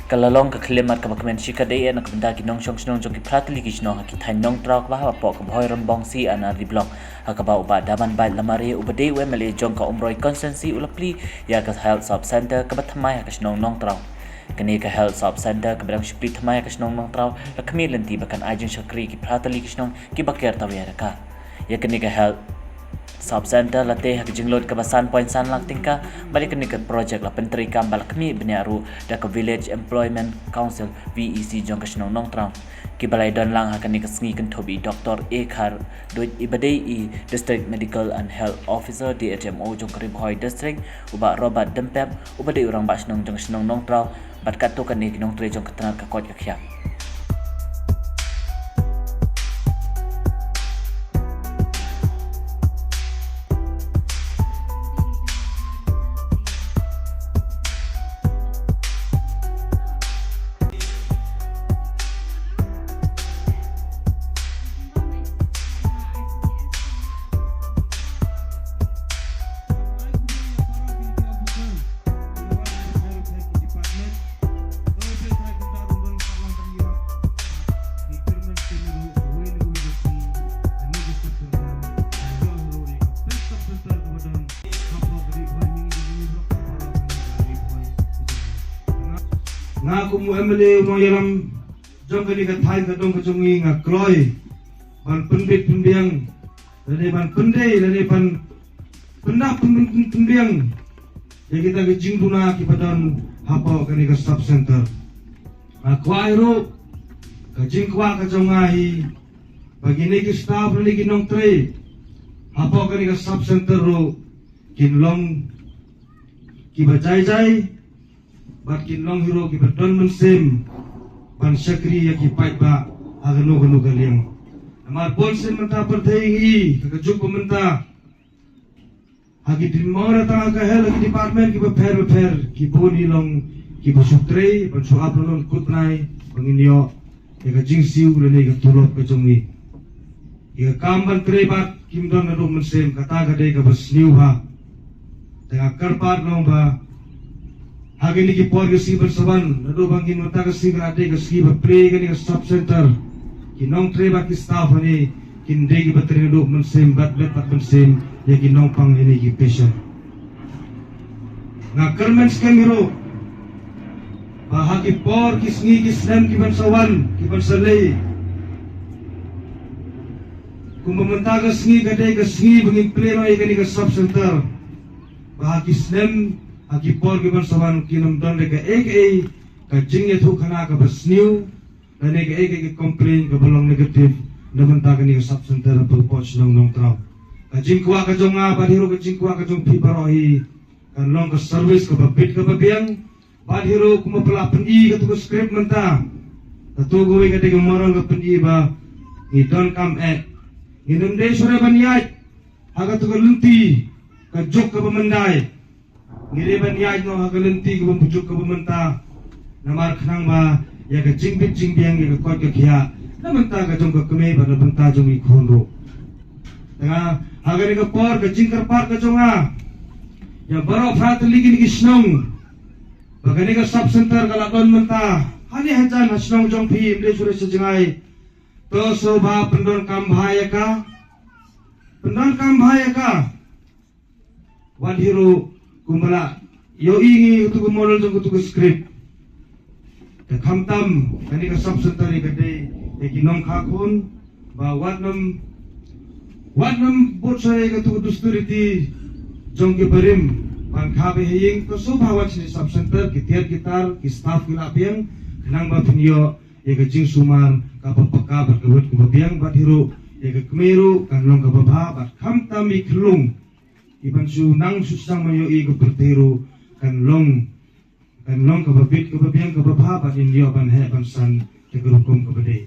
Kalalong ka klimat ka bakmen shika de na kabenda ki nong shong snong ki pratli ki snong ki thain nong trauk ba po ka bhoi ram bong si ana di blong hakaba uba daman bai lamari ubade we male jong ka umroi consensi ulapli ya ka health sub center ka bathamai ka snong nong trauk kani ka health sub center ka brang shpli thamai ka snong nong trauk la khmi lenti bakan ajin shakri ki pratli ki snong ki baker tawya ka ya kani ka health sub center late hak jinglot ka basan point san lang tingka balik ni ka project la pentri kam balak mi bnyaru da ka village employment council VEC jong ka snong nong trang ki balai don lang hak ni ka sngi kan thobi dr a khar do ibadei i district medical and health officer DHMO jong ka ribhoi district uba robert dempep ubadei urang ba snong jong snong nong trau bat kat to kan ni nong tre jong ka tanar ka kot ka khya nga kumu emele mo yaram jong kani ka thai ka dong ka jongi nga kloi ban pendit pendiang lane ban pendai lane ban pendak pendiang ya kita ke jingduna ki padan hapo kani ka sub center kwairo ka jingkwa ka jongai bagi ni ki staff ni ki nong tre hapo kani ka sub center ro kinlong ki bajai jai bakin long hero ki berdon mensim ban syakri ya ki pai ba agano gano galiang amar polsen menta perteingi ka juk pementa hagi dimora ta ka hel ki department ki befer ki boni long ki besutre ban suap long kutnai banginyo ya ka jingsiu rene ka tulop ka jongi ya kamban trebat kimdon ado mensim kata gade ka besniu ha tengah karpat long ba hagi ni ki por ke si bersaban nado bangin mata ke si berade ke si berplay ke ni ke sub center ki nong tre ba ki staff ni kin de ki batri nado mensim bat pat mensim ya ki nong pang ini ki patient na kermen skemiro ba hagi por ki sngi ki snem ki bansawan ki bansalei kum mementa ke sngi ke sngi bangin play no ke ni ke sub center ba hagi snem aki por ki bersawan kinam don de ka ka jingye thu khana ka basniu dan ka ki complain ka belong negatif naman ta ka ni sub center per poch nong trao ka jingkwa ka jonga badhiro ka jingkwa ka jong pi parohi kan long ka service ka babit ka babiang badhiro kuma pala peni ka tu ka script menta ka tu go ka de ka moral ka peni ba ni don come at inum de sore banyai aga tu ka lunti ka jok ka bamandai ngiriban yaj no hagalenti ko bujuk ko bumenta namar khnang ba ya ka jingbit jingbiang ya ka kot ka khia namanta ka jong ka kme ba na banta jong I khonro tanga hagani ka por ka jingkar par ka jonga ya baro phat ligin ki snong bagani ka sub center ka lakon menta hani hajan snong jong phi imle sure se jangai to so ba pendon kam bhaya ka wadhiro kumala yo ingi tu model jong tu script ka khamtam kani ka sub center ni kade e kinong khakun ba wadnam botsai ka tu dusturiti jong ke barim ban khabe heying to so bawat ni sub center ki tiar gitar ki staff ki lapiang nang ba pinyo e ka jing sumar ka papaka ba kawat ko babiang badhiro e ka kmeru kan long ka baba ba khamtam I klung iban su nang susang mayo I bertiru kan long ka babit ka babiang ka baba ba inyo ban he ban san ke grukom ka bade